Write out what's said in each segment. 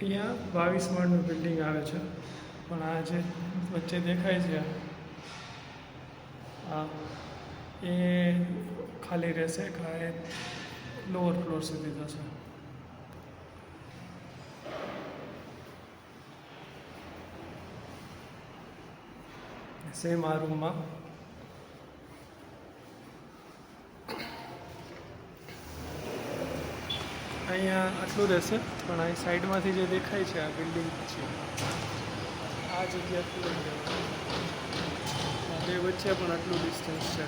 અહીંયા 22 માળનું બિલ્ડિંગ આવે છે, પણ આ જે વચ્ચે દેખાય છે આ એ ખાલી રહેશે, એ લોઅર ફ્લોર સુધી થશે. સેમ આ રૂમમાં અહીંયા આટલું રહેશે, પણ અહીં સાઈડમાંથી જે દેખાય છે આ બિલ્ડિંગ પછી આ જગ્યા પૂરી બે વચ્ચે પણ આટલું ડિસ્ટન્સ છે.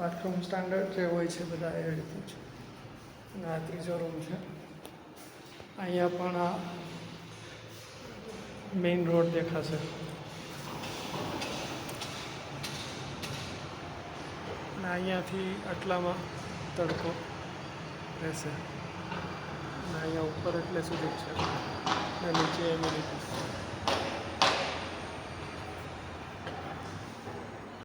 બાથરૂમ સ્ટાન્ડર્ડ જે હોય છે બધા એ રીતનું છે. અને આ ત્રીજો રૂમ છે. અહીંયા પણ આ મેઇન રોડ દેખાશે. અને અહીંયાથી આટલામાં તડકો રહેશે. અને અહીંયા ઉપર એટલે સુધી જ છે, અને નીચે એમ્યુનિટીઝ.